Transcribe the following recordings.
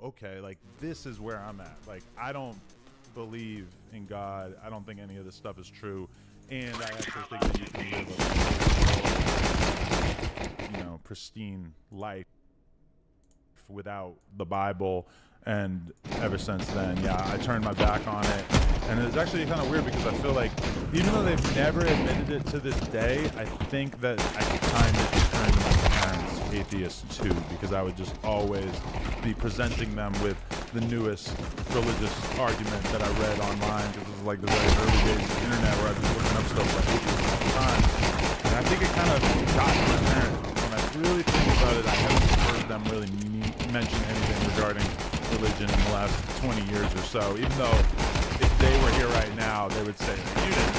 okay, like this is where I'm at. Like I don't believe in God. I don't think any of this stuff is true, and I actually think that you can live a pristine life without the Bible. And ever since then, I turned my back on it. And it's actually kind of weird because I feel like even though they've never admitted it to this day, I think that I kind of turned my parents atheists too, because I would just always be presenting them with the newest religious argument that I read online, because this is like the very early days of the internet where I'd be looking up stuff like atheism all the time. And I think it kind of got to my parents. When I really think about it, I haven't heard them really mention anything regarding religion in the last 20 years or so, even though if they were here right now, they would say, you didn't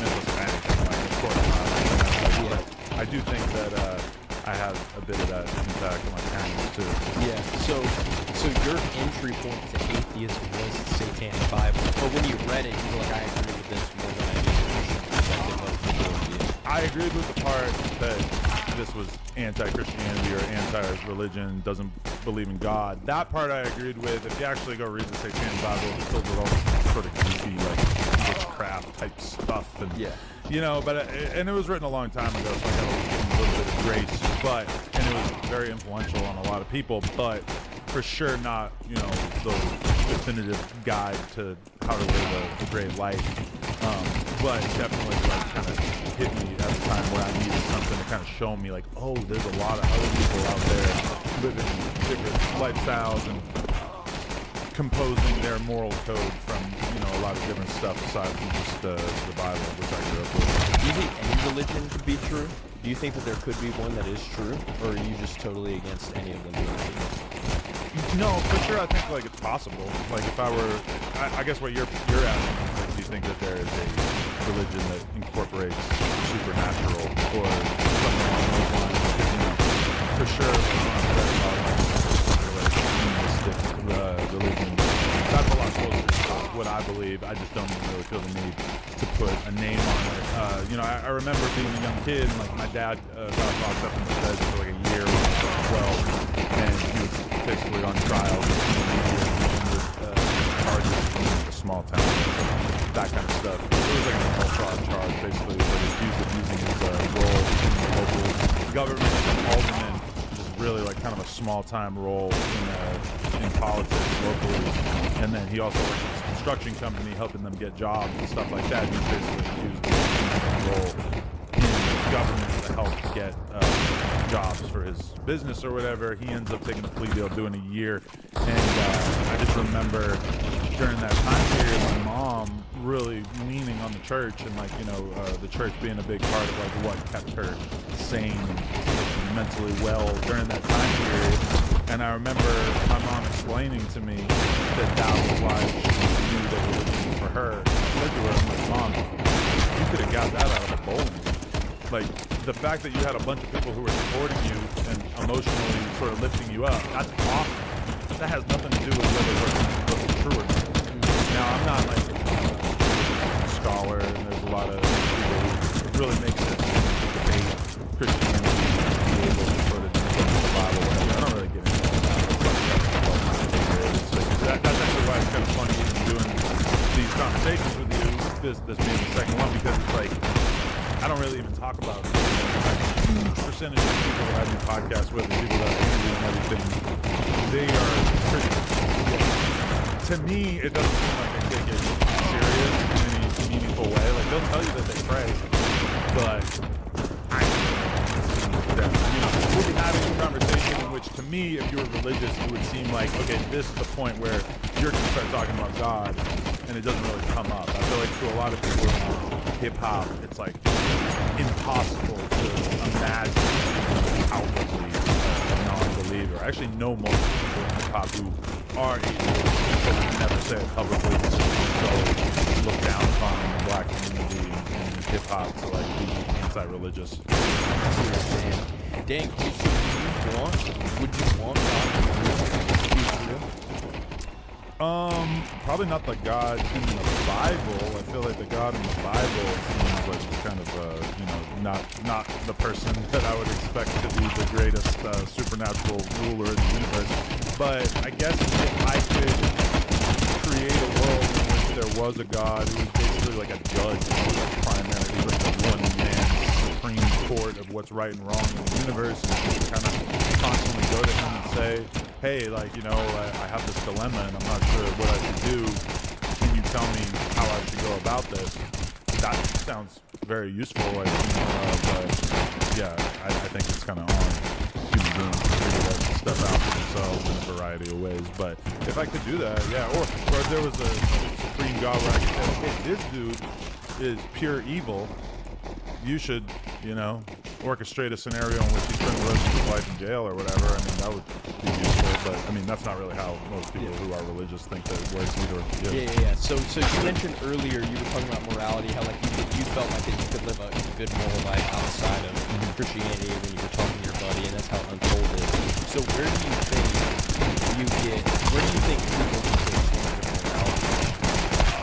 miss us anything, like, of course not. But I do think that I have a bit of that impact on my parents too. Yeah, so your entry point to atheism was the Satanic Bible, but when you read it, you were like, I agree with this more than I do the Christian perspective of the worldview. I agreed with the part that this was anti-Christianity or anti-religion, doesn't believe in God. That part I agreed with. If you actually go read the Satanic Bible, it's filled with all sort of goofy, like, witchcraft type stuff. And, and it was written a long time ago, so I got a little bit of grace, and it was very influential on a lot of people, but for sure not, the definitive guide to how to live a great life. But definitely kind of hit me at a time where I needed something to kind of show me, like, oh, there's a lot of other people out there living different lifestyles and composing their moral code from, a lot of different stuff aside from just the Bible, which I grew up with. Do you think any religion could be true? Do you think that there could be one that is true, or are you just totally against any of them being true? No, for sure. I think it's possible. Like if I were, I guess what you're asking is, like, do you think that there is a religion that incorporates supernatural or something along those lines? For sure, religion. That's a lot closer to what I believe. I just don't even really feel the need to put a name on it. I remember being a young kid, and like my dad got locked up in the bed for like a year when I was 12, and he was basically on trial with charges from like a small town, that kind of stuff. It was like an all fraud charge, basically, but accused of using his role in the local government as an alderman, which is really like kind of a small time role in politics locally. And then he also worked at a construction company, helping them get jobs and stuff like that. He's basically used his role in government to help get jobs for his business or whatever. He ends up taking a plea deal, doing a year. And I just remember during that time period, my mom really leaning on the church, and the church being a big part of like what kept her sane and mentally well during that time period. And I remember my mom explaining to me that was why she knew that religion was for her. I said to her, I'm like, Mom, you could have got that out of a bowling. Like, the fact that you had a bunch of people who were supporting you and emotionally sort of lifting you up, that's awesome. That has nothing to do with whether it's true or not. Now, I'm not like a scholar, and there's a lot of people who really make sense to debate Christianity and be able to sort of look at the Bible, whatever. I don't really get into all that. That's actually why it's kind of funny even doing these conversations with you, this being the second one, because it's like, I don't really even talk about it. A huge percentage of people that I do podcasts with, the people that I interview and everything, they are Christians. To me, it doesn't seem like they take it serious in any meaningful way. Like, they'll tell you that they pray, but we'll be having a conversation in which, to me, if you were religious, it would seem like, okay, this is the point where you're going to start talking about God, and it doesn't really come up. I feel like to a lot of people in hip-hop, it's like impossible to imagine outwardly a non-believer. I actually know most people in hip-hop who are atheists, but would never say it publicly, so look down upon the black community and hip-hop to like be anti-religious. Dang, would you want God to be real? Probably not the God in the Bible. I feel like the God in the Bible seems like kind of not the person that I would expect to be the greatest supernatural ruler in the universe. But I guess if I could create a world in which there was a God who was basically like a judge, primarily like a one-man supreme court of what's right and wrong in the universe, and you kind of constantly go to him and say, hey, like, you know, I have this dilemma and I'm not sure what I should do. Can you tell me how I should go about this? That sounds very useful, like, but yeah, I think it's kind of on human beings to figure that stuff out for themselves in a variety of ways. But if I could do that, yeah, or if there was a supreme God where I could say, hey, this dude is pure evil, you should, you know, orchestrate a scenario in which he spends the rest of his life in jail or whatever. I mean, that would be useful, but I mean, that's not really how most people who are religious think that it works either. Yeah. So you mentioned earlier, you were talking about morality, how like you felt like that you could live a good moral life outside of Christianity when you were talking to your buddy, and that's how it unfolded. So where do you think people can take morality?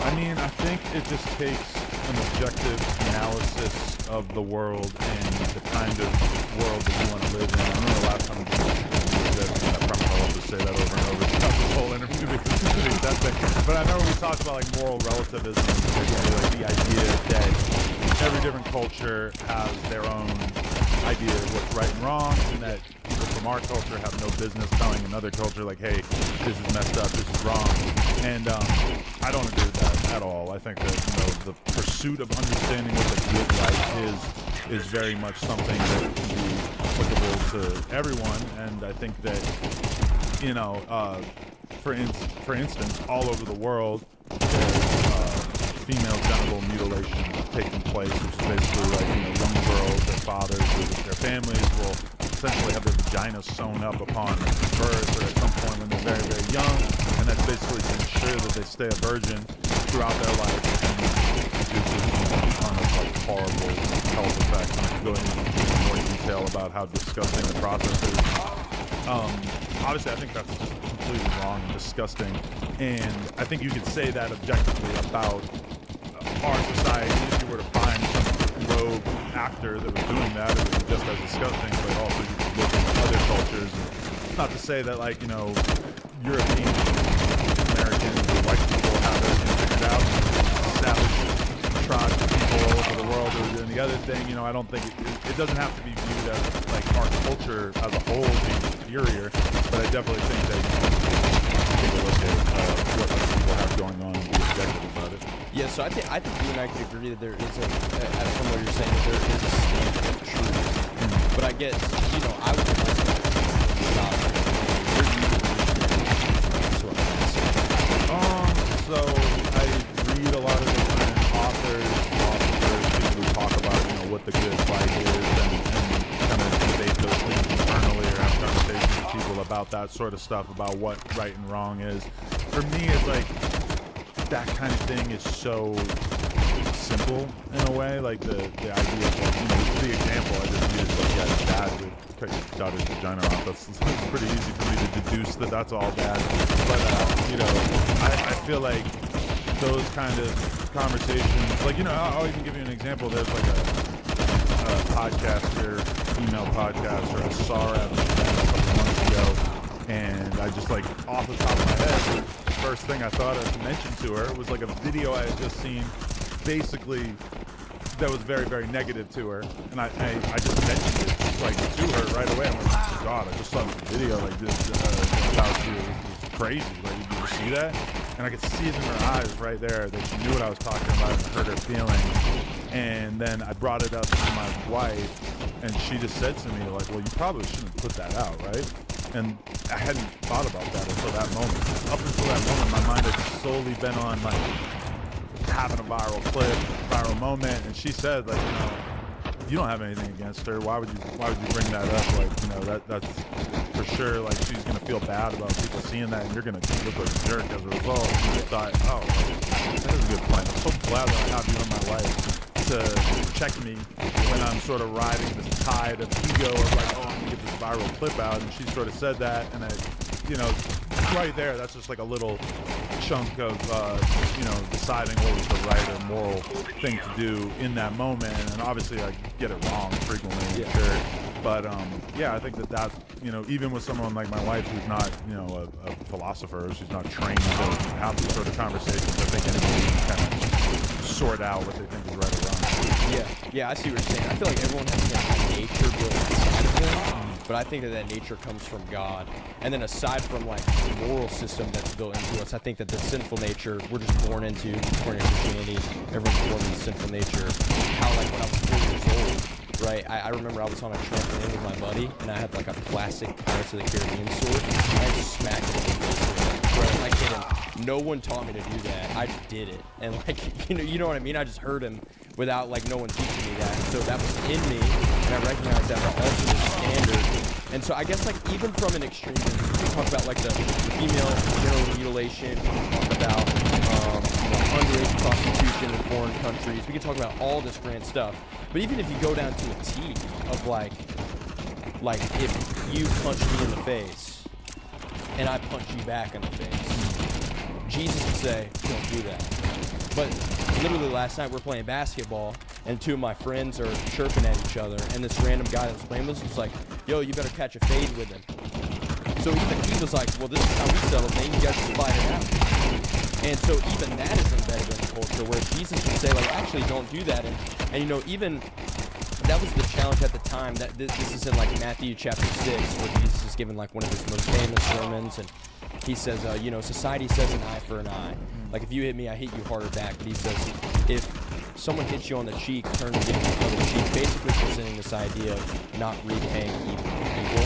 I mean, I think it just takes an objective analysis of the world and the kind of world that you want to live in. I remember the last time we did that, and I promise I'll just say that over and over throughout this whole interview because it's really that thing. But I remember we talked about like moral relativism, like the idea that every different culture has their own idea of what's right and wrong, and that people from our culture have no business telling another culture like, hey, this is messed up, this is wrong. And I don't agree with that at all. I think that, you know, the pursuit of understanding what the good life is very much something that can be applicable to everyone. And I think that, you know, for instance, all over the world, there's female genital mutilation taking place, which is basically like, you know, young girls, their fathers, their families will essentially have their vaginas sewn up upon birth or at some point when they're very, very young, and that's basically to ensure that they stay a virgin throughout their life and produces a ton of like horrible health effects. And I can go into more detail about how disgusting the process is. Obviously, I think that's just completely wrong and disgusting, and I think you could say that objectively about our society. If you were to find some rogue actor that was doing that, it would be just as disgusting, but also you could look at other cultures. And not to say that, like, you know, European Americans or white people have everything figured out, savage tribes of people all over the world who are doing the other thing. You know, I don't think it doesn't have to be viewed as like our culture as a whole being superior, but I definitely think that, you know, take a look at what other people have going on and be objective about it. Yeah, so I think you and I could agree that there is from what you're saying, that there is a standard of truth. But I guess, you know, I would like to stop. So I read a lot of different authors, philosophers, people who talk about, you know, what the good life is, and kind of debate those things internally or have conversations with people about that sort of stuff, about what right and wrong is. For me, it's like that kind of thing is so simple in a way. Like the idea of, like, you know, the example I just used, like, yeah, dad would cut your daughter's vagina off. That's pretty easy for me to deduce that that's all dad. But you know, I feel like those kind of conversations, like, you know, I'll even give you an example. There's like a podcaster, female podcaster, I saw her at an event a couple months ago, and I just, like, off the top of my head, the first thing I thought of to mention to her was like a video I had just seen, basically, that was very, very negative to her, and I just mentioned it, like, to her right away. I'm like, oh God, I just saw this video, like, this about you. It was crazy. Like, did you see that? And I could see it in her eyes right there that she knew what I was talking about and hurt her feelings. And then I brought it up to my wife, and she just said to me, like, well, you probably shouldn't put that out, right? And I hadn't thought about that until that moment. Up until that moment, my mind had solely been on, like, having a viral clip, viral moment. And she said, like, you know, you don't have anything against her. Why would you bring that up? Like, you know, that's for sure, like, she's gonna feel bad about people seeing that, and you're gonna look like a jerk as a result. And I thought, oh, that is a good point. I'm so glad that I have you in my life to check me when I'm sort of riding this tide of ego of, like, oh, I'm gonna get this viral clip out. And she sort of said that, and I, you know, right there, that's just like a little chunk of deciding what was the right or moral thing to do in that moment. And obviously I get it wrong frequently, Yeah. sure. But yeah, I think that even with someone like my wife who's not a philosopher, she's not trained to have these sort of conversations, I think anybody can kind of sort out what they think is right or wrong. Yeah, I see what you're saying. I feel like everyone has that nature built inside of them, but I think that nature comes from God. And then aside from like the moral system that's built into us, I think that the sinful nature we're just born into, according to Christianity, everyone's born into sinful nature. How like when I was 4 years old, right, I remember I was on a trampoline with my buddy, and I had like a plastic Pirates of the Caribbean sword, and I just smacked it in the face with it. Bro, I kidding. No one taught me to do that. I just did it, and like you know what I mean. I just heard him without like no one teaching me that. So that was in me, and I recognized that my ultimate standard. And so I guess like even from an extreme, we can talk about like the female genital mutilation. We can talk about underage prostitution in foreign countries. We can talk about all this grand stuff. But even if you go down to a T of like if you punch me in the face and I punch you back in the face, Jesus would say, don't do that. But literally last night we're playing basketball and two of my friends are chirping at each other, and this random guy that was playing with us was like, yo, you better catch a fade with him. So even he was like, well, this is how we settle things, you guys just fight it out. And so even that is embedded in the culture where Jesus would say, like, actually don't do that. And even that was the challenge at the time. That this is in like Matthew chapter 6, where Jesus is giving like one of his most famous sermons, and he says, society says an eye for an eye. Like if you hit me, I hit you harder back. But he says, if someone hits you on the cheek, turn to give you the other cheek. Basically presenting this idea of not repaying evil for evil,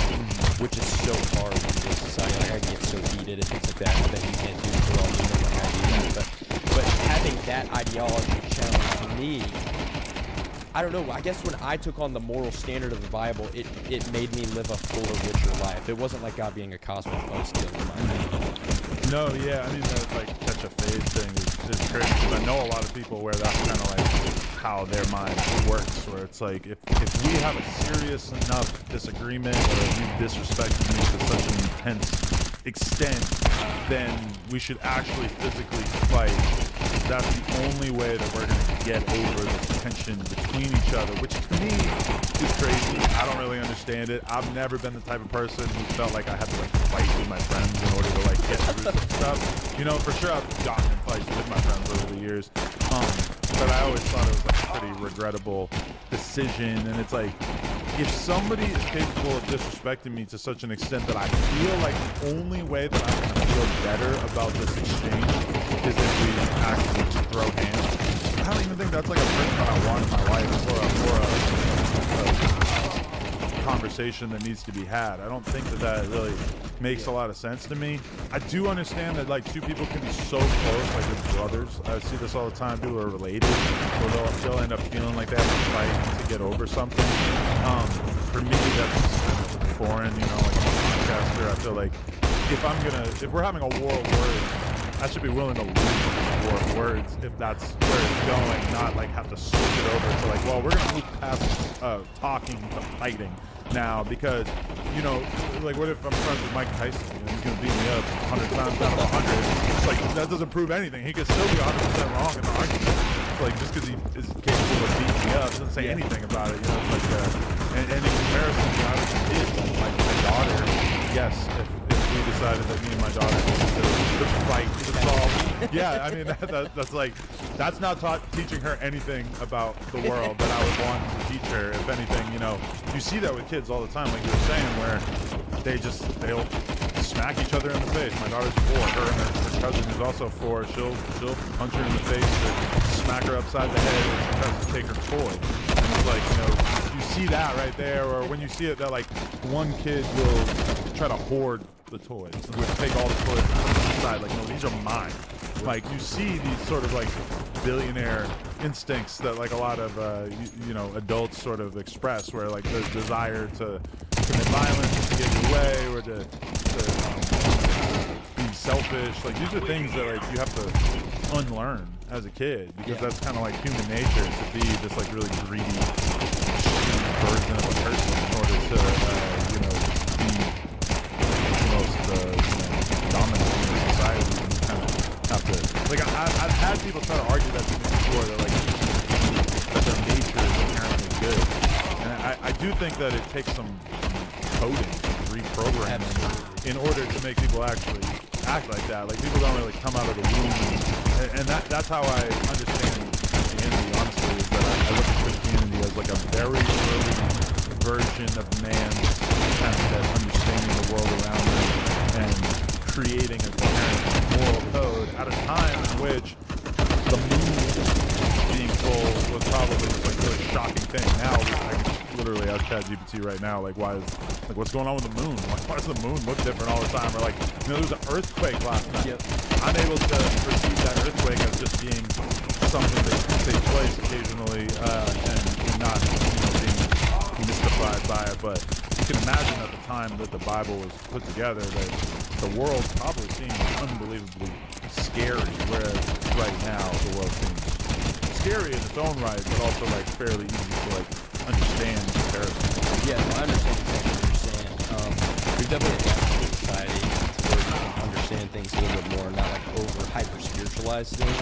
which is so hard in today's society. Like I get so heated at things like that. I bet you can't do it for all you know how to do that. But having that ideology challenged me, I don't know, I guess when I took on the moral standard of the Bible, it made me live a fuller, richer life. It wasn't like God being a cosmic buzzkill in my mind. No, yeah, I mean, that like catch a fade thing is crazy, because I know a lot of people where that's kind of like how their mind works, where it's like, if we have a serious enough disagreement, or if you disrespected me to such an intense extent, then we should actually physically fight. That's the only way that we're going to get over this tension between each other, which to me is crazy. I don't really understand it. I've never been the type of person who felt like I had to like fight with my friends in order to like get through some stuff. You know, for sure I've gotten in fights with my friends over the years. But I always thought it was like a pretty regrettable decision. And it's like, if somebody is capable of disrespecting me to such an extent that I feel like the only way that I'm going to feel better about this exchange is if we actually throw hands, I don't even think that's like a person that I want in my life, or a conversation that needs to be had. I don't think that really makes a lot of sense to me. I do understand that like two people can be so close, like as brothers. I see this all the time. People are related, or they'll end up feeling like they have to fight to get over something. For me, that's foreign. You know, like I'm a podcaster, I feel like if we're having a war of words, I should be willing to lose the war of words if that's where it's going, not like have to switch it over to like, well, we're gonna move past talking to fighting now, because like what if I'm friends with Mike Tyson and he's gonna beat me up 100 times out of 100? It's like that doesn't prove anything. He could still be 100% wrong in the argument. It's like just because he is capable of beating me up doesn't say anything about it. It's like and in comparison, I was a kid, like my daughter. Yes, if we decided that me and my daughter needed to fight to solve. Yeah, I mean that's like that's not teaching her anything about the world that I would want to teach her. If anything, you see that with kids all the time, like you were saying, where they'll smack each other in the face. My daughter's 4. Her and her cousin, who's also 4, she'll punch her in the face or smack her upside the head when she tries to take her toy. And it's like, you see that right there, or when you see it that like one kid will try to hoard the toys and would take all the toys and put them aside, like, no, these are mine. Like, you see these sort of like billionaire instincts that like a lot of adults sort of express, where like there's desire to commit violence to get your way, or to be selfish. Like these are things that like you have to unlearn as a kid, because that's kind of like human nature, to be this like really greedy version of a person in order to be the most dominant in society, and kind of have had people try to argue that to me before. They're like, that their nature is inherently good. And I do think that it takes some coding, reprogramming, in order to make people actually act like that. Like, people don't really come out of the womb. And that's how I understand Christianity, honestly, is that I look at Christianity as like a very early version of man's attempt at understanding the world around him and creating a coherent moral code at a time in which the moon being full was probably just like a really shocking thing. Now I can literally ask ChatGPT right now, like, what's going on with the moon? Why does the moon look different all the time? Or like, there was an earthquake last night. Yep. I'm able to perceive that earthquake as just being something that takes place occasionally, and not being mystified by it. But you can imagine at the time that the Bible was put together that the world probably seemed unbelievably scary, whereas right now the world seems scary in its own right, but also like fairly easy to like understand in comparison. Yeah, no, I understand exactly what you're saying. We've definitely adapted to society to where you can understand things a little bit more, not like over hyper spiritualize things,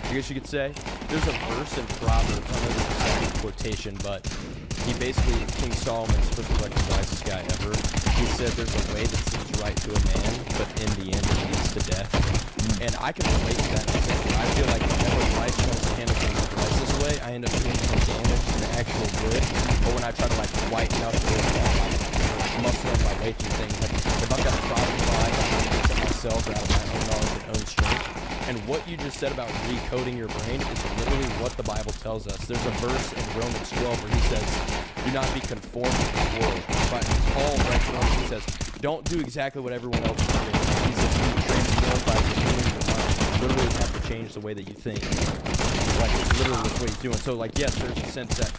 I guess you could say. There's a verse in Proverbs, I don't know the exact quotation, but he basically, King Solomon's supposed to be like the wisest guy ever. He said there's a way that seems right to a man, but in the end it leads to death. And I can relate to that in a sense. I feel like whenever life tries to handle things Christ's way, I end up doing more damage than actual good. But when I try to like whiten up or muscle my way through things, like if I've got a problem in life, I'm going to fix it myself out of my own knowledge and own strength. And what you just said about recoding your brain is literally what the Bible tells us. There's a verse in Romans 12 where he says, do not be conformed to the world. But Paul writes in Romans, he says, don't do exactly what everyone else is doing. He says, be transformed by the renewing of your mind. You literally have to change the way that you think. Like, literally that's what he's doing. So, like, yes, there's a sense that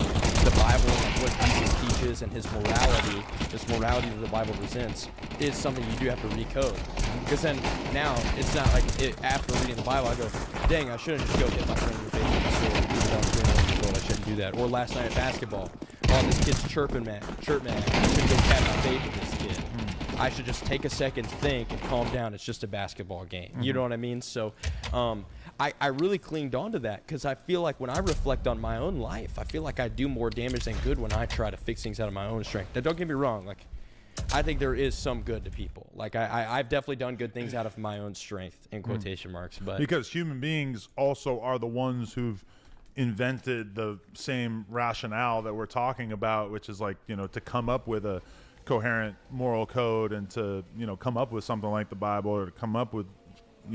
the Bible, like what Jesus teaches and his morality, this morality that the Bible presents, is something you do have to recode. Because then, now, it's not like, after reading the Bible, I go, dang, I shouldn't just go hit my friend in the face with a sword. Even though I'm doing it in the world, I shouldn't do that. Or last night at basketball, oh, this kid's chirping man. I shouldn't go pat my face with this kid. I should just take a second, think, and calm down. It's just a basketball game. You know what I mean? So, I really clinged on to that because I feel like when I reflect on my own life, I feel like I do more damage than good when I try to fix things out of my own strength. Now, don't get me wrong. Like, I think there is some good to people. Like, I've definitely done good things out of my own strength, in quotation marks. But because human beings also are the ones who've invented the same rationale that we're talking about, which is like, to come up with a coherent moral code and to, come up with something like the Bible, or to come up with,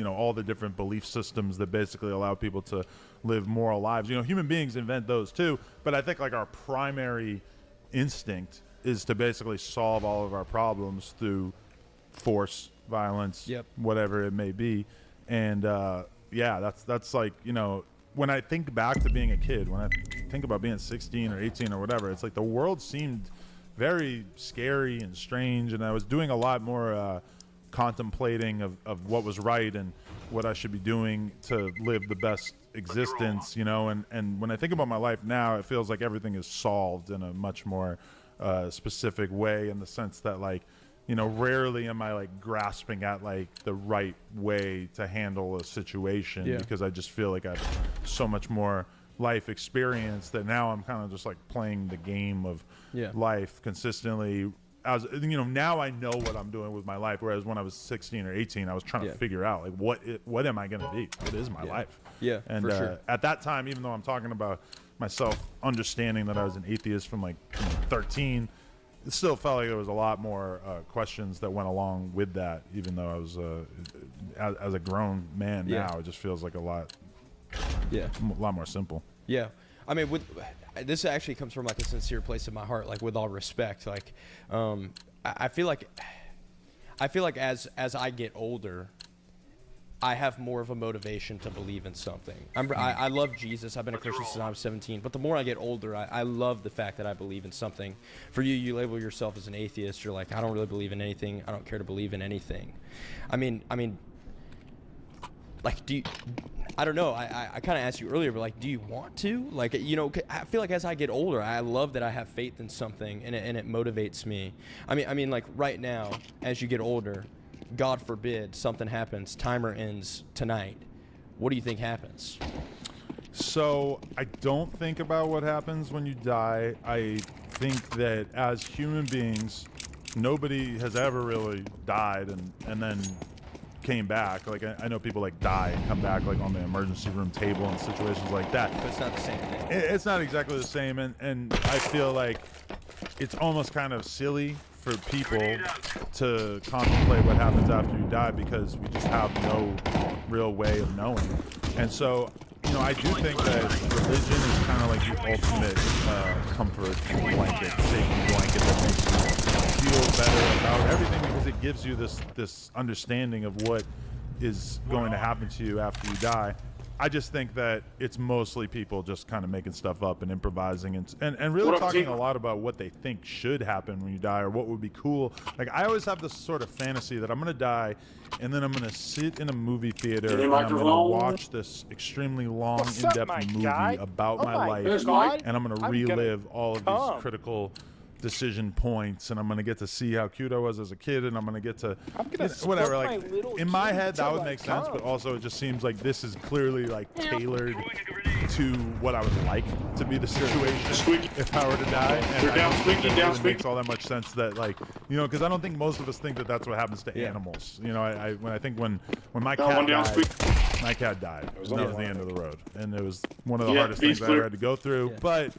all the different belief systems that basically allow people to live moral lives. Human beings invent those too, but I think like our primary instinct is to basically solve all of our problems through force, violence, whatever it may be. And that's like, when I think back to being a kid, when I think about being 16 or 18 or whatever, it's like the world seemed very scary and strange, and I was doing a lot more contemplating of what was right and what I should be doing to live the best existence, and when I think about my life now, it feels like everything is solved in a much more specific way, in the sense that, like, rarely am I like grasping at like the right way to handle a situation, because I just feel like I have so much more life experience that now I'm kind of just like playing the game of life consistently. As now I know what I'm doing with my life, whereas when I was 16 or 18, I was trying to figure out like what am I going to be? What is my life? And for sure. At that time, even though I'm talking about myself understanding that I was an atheist from like 13, it still felt like there was a lot more questions that went along with that, even though I was as a grown man now, it just feels like a lot more simple. I mean, this actually comes from like a sincere place in my heart, like with all respect. Like, I feel like as I get older, I have more of a motivation to believe in something. I love Jesus. I've been a Christian since I was 17. But the more I get older, I love the fact that I believe in something. For you, you label yourself as an atheist. You're like, I don't really believe in anything. I don't care to believe in anything. I mean, like, I don't know. I kind of asked you earlier, but like, do you want to? Like, I feel like as I get older, I love that I have faith in something, and it motivates me. I mean, like right now, as you get older, God forbid something happens, timer ends tonight. what do you think happens? So I don't think about what happens when you die. I think that as human beings, nobody has ever really died and then came back. Like I know people like die and come back like on the emergency room table and situations like that. But it's not the same thing. It's not exactly the same, and I feel like it's almost kind of silly for people to contemplate what happens after you die because we just have no real way of knowing. And so, you know, I do think that religion is kind of like the ultimate comfort blanket, safety blanket that makes you feel better about everything because it gives you this understanding of what is going to happen to you after you die. I just think that it's mostly people just kind of making stuff up and improvising and really talking a lot about what they think should happen when you die or what would be cool. Like I always have this sort of fantasy that I'm going to die and then I'm going to sit in a movie theater and I'm going to watch this extremely long, in-depth movie about my life and I'm going to relive all of these critical decision points and I'm going to get to see how cute I was as a kid and I'm going to get to whatever, like in my head that would make sense, but also it just seems like this is clearly like tailored to what I would like to be the situation if I were to die, and I don't think that really makes all that much sense that, like, you know, because I don't think most of us think that that's what happens to animals. You know, when my cat died, that was the end of the road, and it was one of the hardest things I ever had to go through, but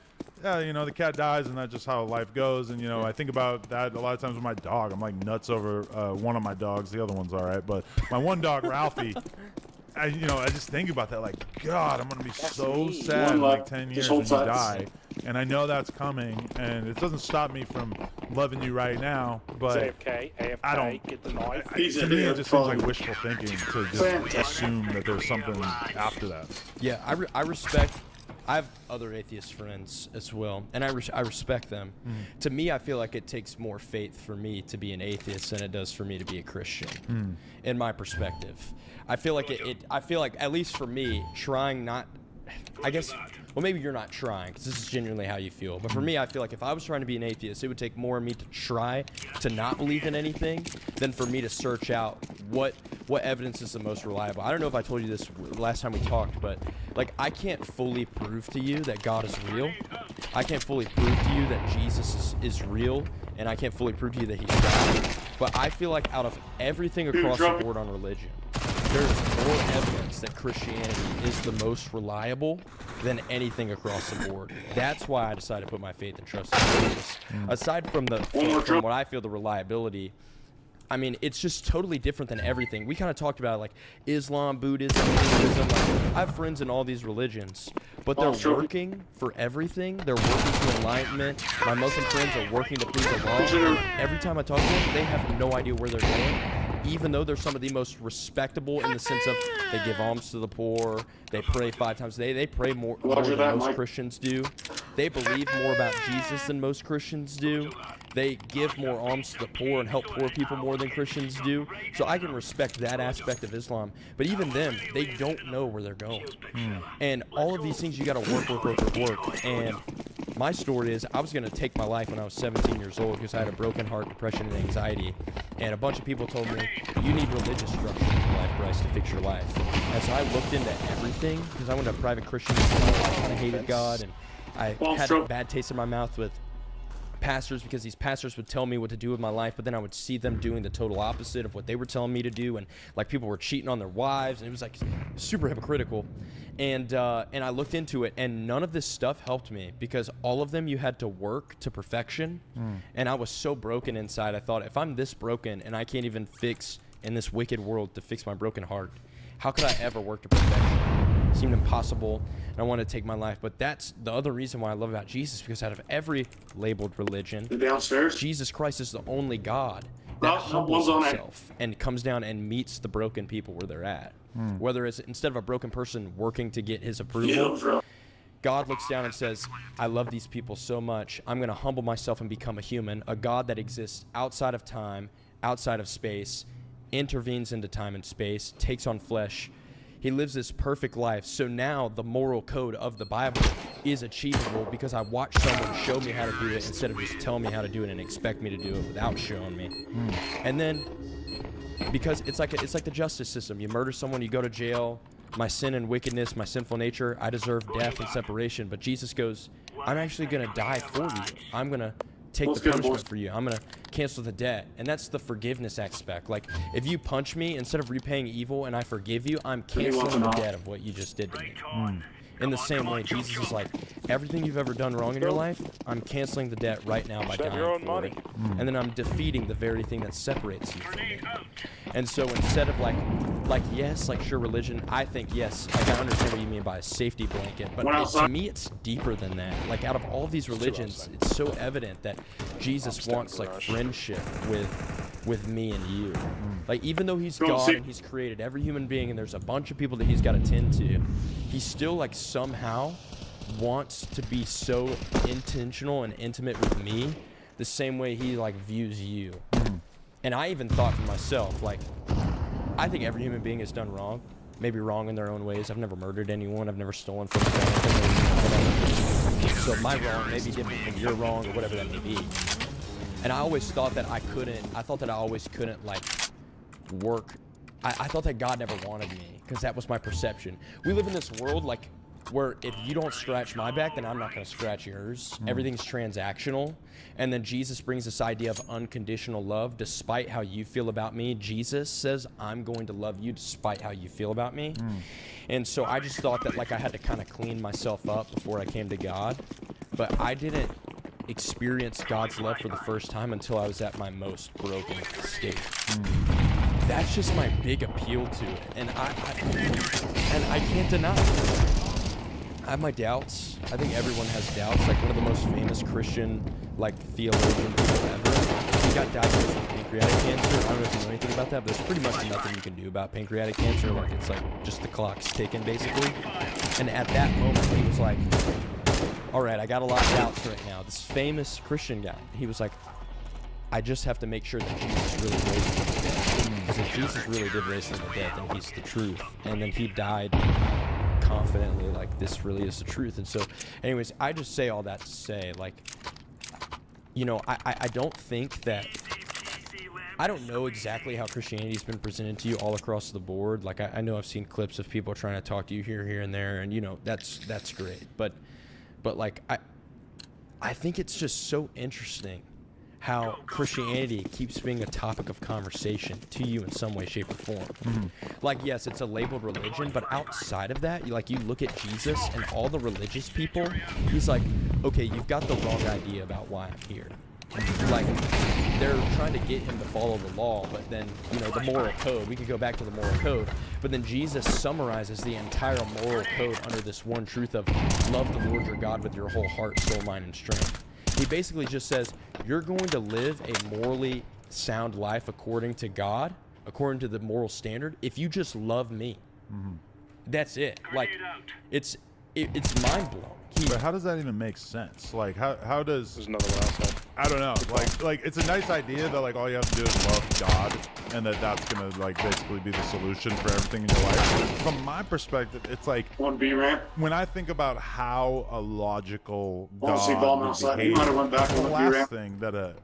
yeah, you know, the cat dies and that's just how life goes. And, you know, I think about that a lot of times with my dog. I'm like nuts over one of my dogs. The other one's all right. But my one dog, Ralphie, I just think about that. Like, God, I'm going to be so sad in like 10 years when you die. And I know that's coming. And it doesn't stop me from loving you right now. But AFK, I don't. get the knife. To me, it just seems like wishful thinking to just assume that there's something after that. Yeah, I respect. I have other atheist friends as well, and I respect them. To me, I feel like it takes more faith for me to be an atheist than it does for me to be a Christian, in my perspective. I feel like I feel like, at least for me, trying not, I guess, well, maybe you're not trying, because this is genuinely how you feel. But for me, I feel like if I was trying to be an atheist, it would take more of me to try to not believe in anything than for me to search out what evidence is the most reliable. I don't know if I told you this last time we talked, but like I can't fully prove to you that God is real. I can't fully prove to you that Jesus is real, and I can't fully prove to you that he's God. But I feel like out of everything across the board on religion, there's more evidence that Christianity is the most reliable than anything across the board. That's why I decided to put my faith and trust in Jesus. Aside from what I feel the reliability, I mean, it's just totally different than everything. We kind of talked about like Islam, Buddhism, Hinduism. Like, I have friends in all these religions, but they're working for everything. They're working to enlightenment. My Muslim friends are working to please Allah. Every time I talk to them, they have no idea where they're going. Even though they're some of the most respectable in the sense of they give alms to the poor, they pray 5 times a day, they pray more than most Christians do. They believe more about Jesus than most Christians do. They give more alms to the poor and help poor people more than Christians do. So I can respect that aspect of Islam. But even them, they don't know where they're going. And all of these things, you got to work. And my story is I was going to take my life when I was 17 years old because I had a broken heart, depression, and anxiety. And a bunch of people told me, you need religious structure in your life, Bryce, to fix your life. And so I looked into everything because I went to a private Christian school. I kind of hated God. And I had a bad taste in my mouth with pastors because these pastors would tell me what to do with my life, but then I would see them doing the total opposite of what they were telling me to do, and like people were cheating on their wives, and it was like super hypocritical. And I looked into it, and none of this stuff helped me because all of them you had to work to perfection. And I was so broken inside. I thought, if I'm this broken and I can't even fix in this wicked world to fix my broken heart, how could I ever work to perfection? It seemed impossible, and I wanted to take my life. But that's the other reason why I love about Jesus, because out of every labeled religion, Jesus Christ is the only God that humbles himself and comes down and meets the broken people where they're at. Whether it's instead of a broken person working to get his approval, God looks down and says, I love these people so much, I'm going to humble myself and become a human, a God that exists outside of time, outside of space, intervenes into time and space, takes on flesh. He lives this perfect life. So now the moral code of the Bible is achievable because I watched someone show me how to do it instead of just telling me how to do it and expect me to do it without showing me. And then because it's like the justice system. You murder someone, you go to jail. my sin and wickedness, my sinful nature, I deserve death and separation. But Jesus goes, I'm actually going to die for you. I'm going to take the punishment for you. I'm going to cancel the debt. And that's the forgiveness aspect. Like, if you punch me, instead of repaying evil and I forgive you, I'm canceling the debt of what you just did to me. In the same way, Jesus is like, everything you've ever done wrong in your life, I'm canceling the debt right now by dying for it. And then I'm defeating the very thing that separates you from me. And so instead of yes, like sure, religion, I think, yes, like I understand what you mean by a safety blanket, but to me it's deeper than that. Like, out of all of these religions, it's so evident that Jesus wants like friendship with me and you. Like, even though he's God and he's created every human being and there's a bunch of people that he's got to tend to, he still like somehow wants to be so intentional and intimate with me the same way he like views you. And I even thought for myself, like, I think every human being has done wrong, maybe wrong in their own ways. I've never murdered anyone. I've never stolen from a bank. So my wrong may be different from your wrong or whatever that may be. And I always thought that I thought that I always couldn't like work. I thought that God never wanted me because that was my perception. We live in this world like where if you don't scratch my back, then I'm not going to scratch yours. Everything's transactional. And then Jesus brings this idea of unconditional love. Despite how you feel about me, Jesus says, I'm going to love you despite how you feel about me. And so I just thought that like I had to kind of clean myself up before I came to God. But I didn't experience God's love for the first time until I was at my most broken state. That's just my big appeal to it. And I can't deny it. I have my doubts. I think everyone has doubts. Like, one of the most famous Christian, like, theologian people ever, he got diagnosed with pancreatic cancer. I don't know if you know anything about that, but there's pretty much nothing you can do about pancreatic cancer. Like, it's like just the clock's ticking, basically. And at that moment, he was like, all right, I got a lot of doubts right now. This famous Christian guy, he was like, I just have to make sure that Jesus really raised from the dead. Because if Jesus really did raise from the dead, then he's the truth. And then he died confidently, like, this really is the truth. And so anyways, I just say all that to say, like, you know, I don't think that, I don't know exactly how Christianity's been presented to you all across the board. Like, I know I've seen clips of people trying to talk to you here and there, and you know, that's great, but like, I think it's just so interesting how Christianity keeps being a topic of conversation to you in some way, shape, or form. Like, yes, it's a labeled religion, but outside of that, like, you look at Jesus and all the religious people, he's like, okay, you've got the wrong idea about why I'm here. Like, they're trying to get him to follow the law, but then, you know, the moral code, we could go back to the moral code, but then Jesus summarizes the entire moral code under this one truth of love the Lord your God with your whole heart, soul, mind, and strength. He basically just says, you're going to live a morally sound life according to God, according to the moral standard, if you just love me. That's it. Like, it's mind-blowing. But how does that even make sense? Like, how does... There's another one outside. I don't know. Like it's a nice idea that, like, all you have to do is love God, and that's going to, like, basically be the solution for everything in your life. From my perspective, it's like... One B ramp. When I think about how a logical God would He might have went back the on the B last ramp. thing that an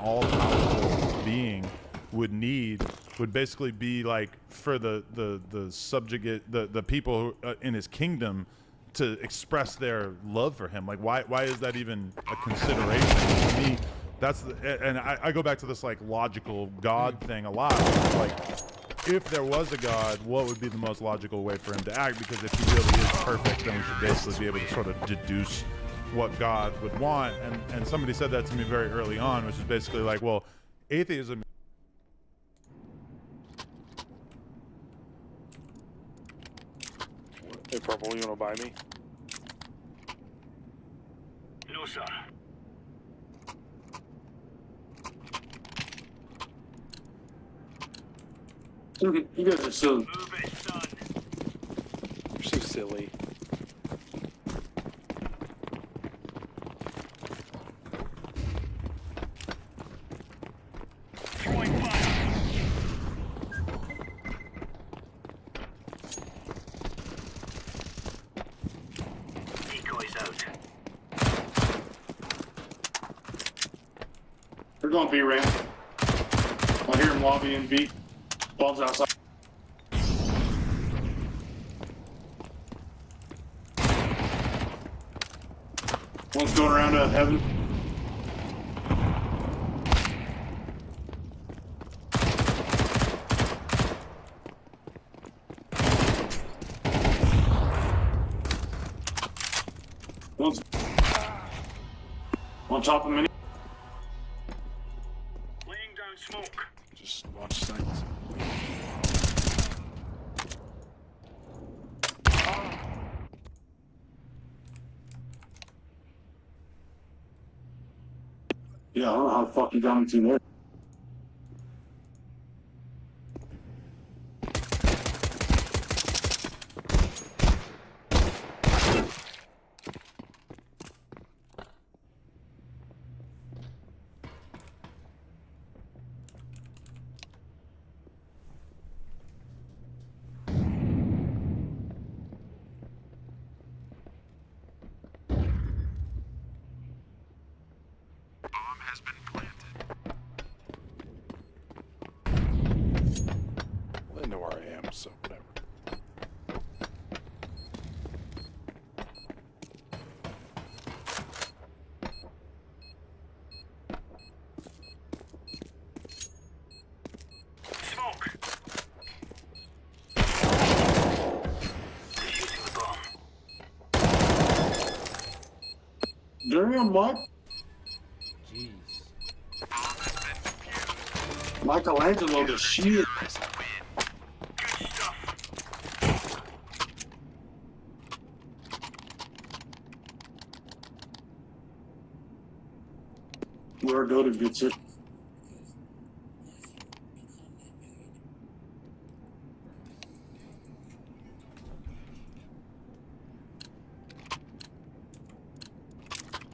all-powerful being would need would basically be, like, for the subjugate, the people who, in his kingdom to express their love for him. Like, why is that even a consideration? To me, that's and I go back to this, like, logical God thing a lot. Like, if there was a God, what would be the most logical way for him to act? Because if he really is perfect, then we should basically be able to sort of deduce what God would want. And somebody said that to me very early on, which is basically like, well, atheism... Hey, Purple, you want to buy me? No, sir. You guys are so... You're so silly. They're going B ramp. I hear him lobbying B. Ball's outside. One's going around to heaven. One's on top of me. Laying down smoke. Just watch seconds. Yeah, I don't know how the fuck you got me to there. Well, they know where I am, so whatever. Smoke. Defusing the bomb. Damn, Mike. Jeez. Michelangelo the shit. Good stuff. Where go to gets it.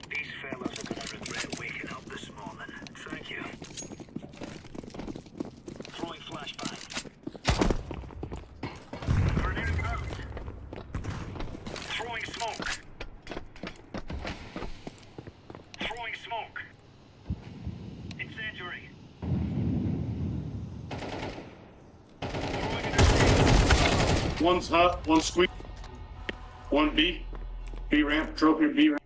These fellas are gonna regret waking up this morning. Thank you. Throwing flashbang. Grenade out. Throwing smoke. Throwing smoke. Incendiary. Throwing grenade. One's hot, one squeak. One B. B ramp, trophy B ramp.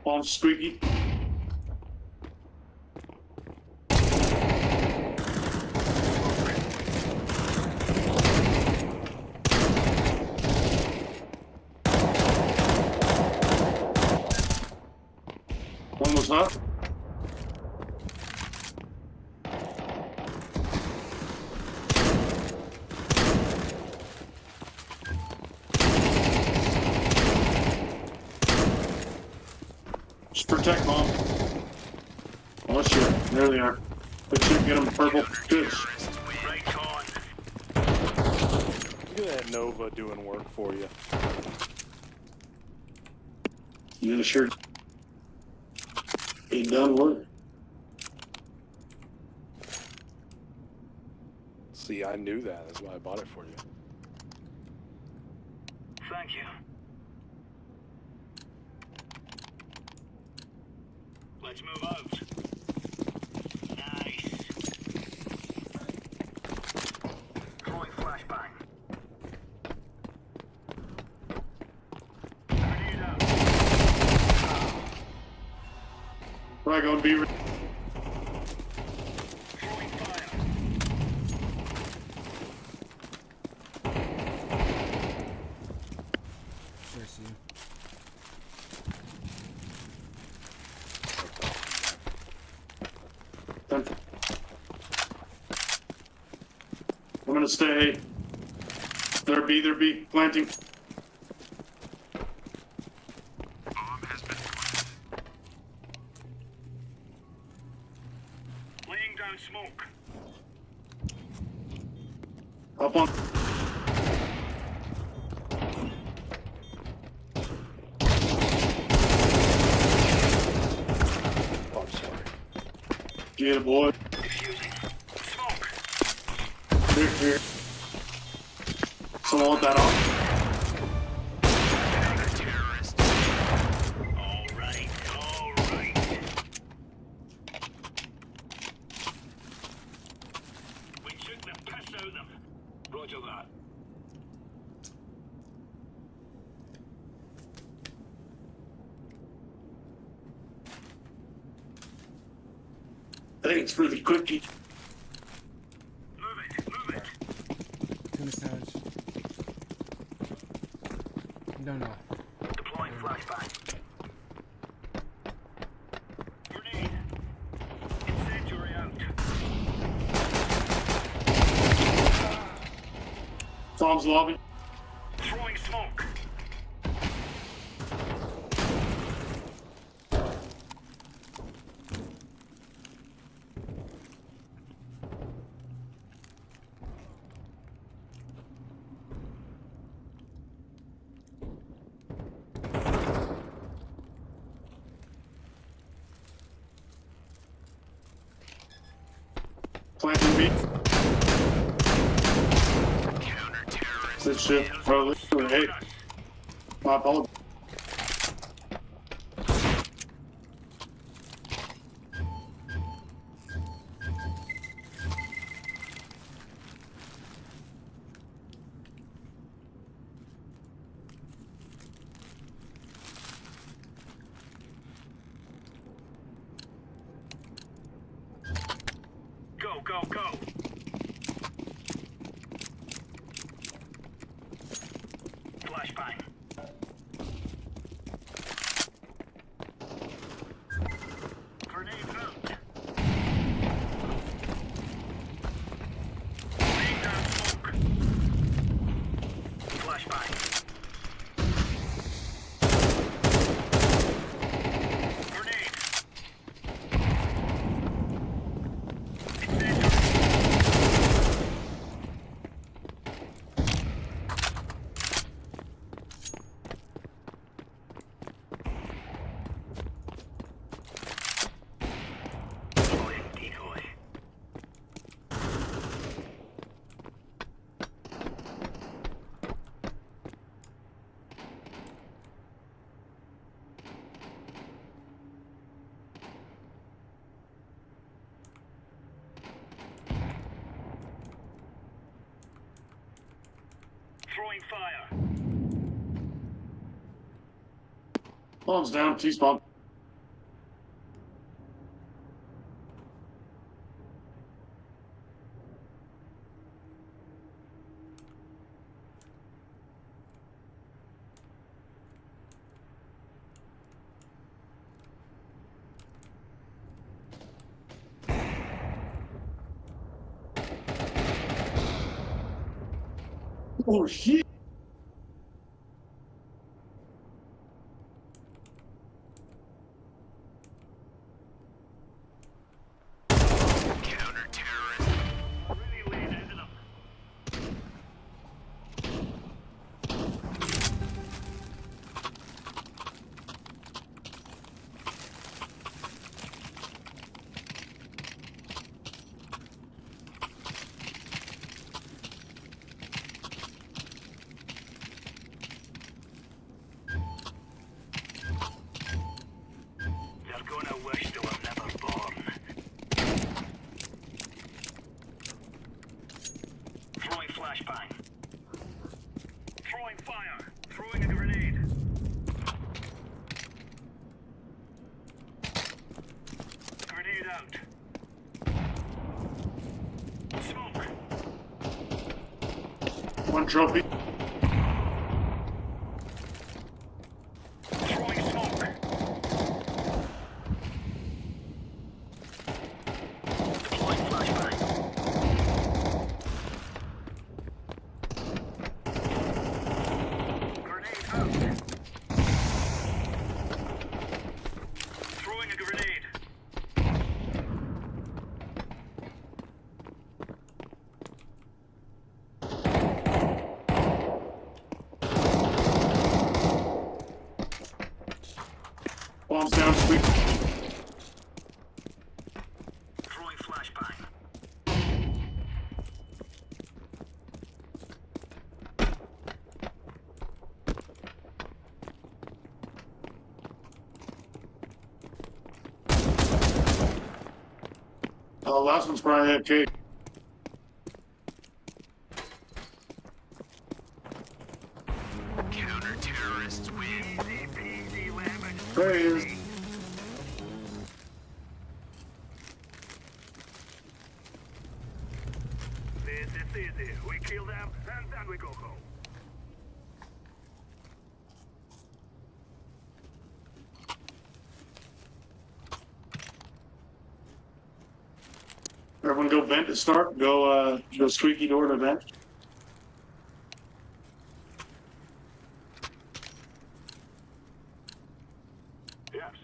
One squeaky. One was hot. Just protect bomb. Oh shit, there they are. Good shit, get them purple. Good. Right on. Look at that Nova doing work for you. Yeah, sure. It done work. See, I knew that. That's why I bought it for you. Thank you. Let's move out. Nice. Throwing flashbang. Grenade out. Right, go be. Throwing fire. There's you. I'm gonna stay. There be planting. Laying down smoke. Up on. Oh, I'm sorry. Get it, boy. Defusing. Smoke. Here. Someone want that off. All right. We took the piss out of Thanks for the cookie. Tuna sandwich. No, no. Deploying flashbang. Grenade. Incendiary out. Tom's lobby. Throwing smoke. Planting B. Good shit. Probably. Hey. Pop all. Go, go, go. Flashbang. Grenade out. Laying down smoke. Flashbang. Grenade. Incendiary. Deploying decoy. Throwing fire. Bombs down. T-spawn. Oh shit. Really laying into them. They're gonna wish they were never born. Throwing flashbang. Throwing fire. Throwing a grenade. Grenade out. Smoke. One trophy. Throwing smoke. Deploying flashbang. Grenade out. Throwing a grenade. Bombs down. Sweet. Throwing flashbang. Last one's probably AFK. Counter-terrorists win. Praise. Everyone go vent to start. Go squeaky door to vent. Yes.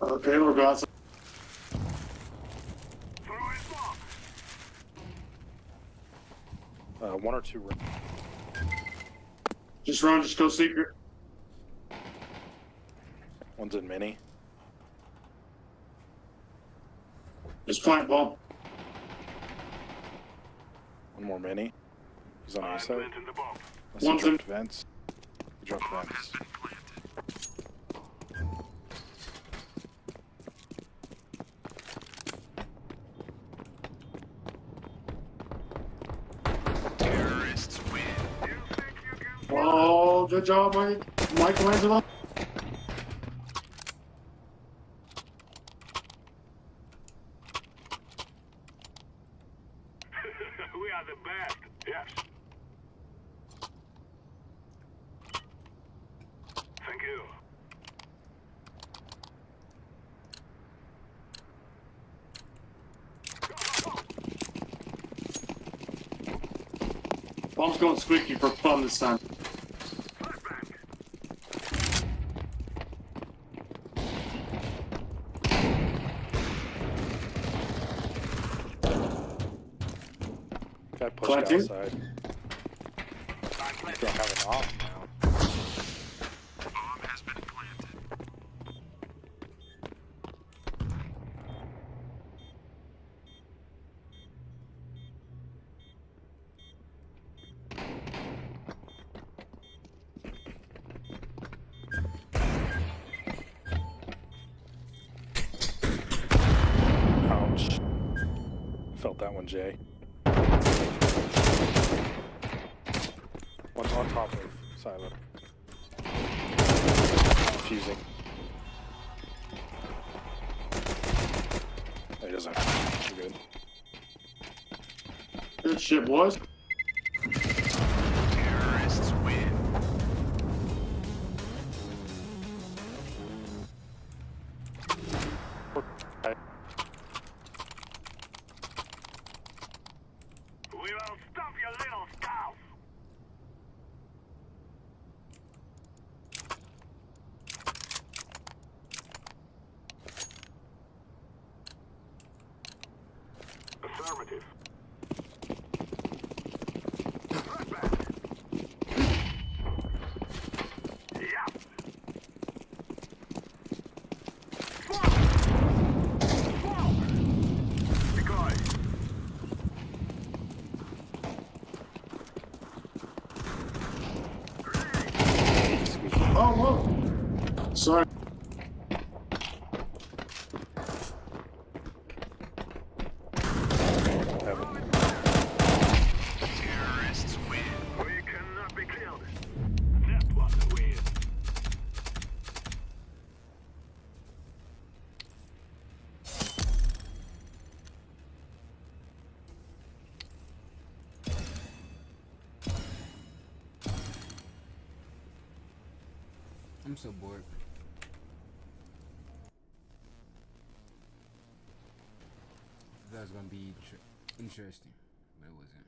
Okay, we'll go outside. Throwing bomb. One or two. Just run, just go secret. One's in mini. Just plant bomb. One more mini. He's on the I'm inside. planting the bomb. Unless he One's in- jumped vents. He jumped vents. Oh, good job, Michelangelo. We are the best. Yes. Thank you. Bomb's going squeaky for fun this time. Flashbang. Guy pushed Planting. outside. I'm He's planting. gonna have an off now. Bomb has been planted. Ouch. Felt that one, Jay. One's on top of Silo. Fusing. Oh, he doesn't. We're good. Good shit, boys. Terrorists win. We will stop your little stuff. Affirmative. Yeah. Because Oh, whoa. Sorry. Heaven. terrorists win. We cannot be killed. That was a win. I'm so bored. That was gonna be interesting, but it wasn't.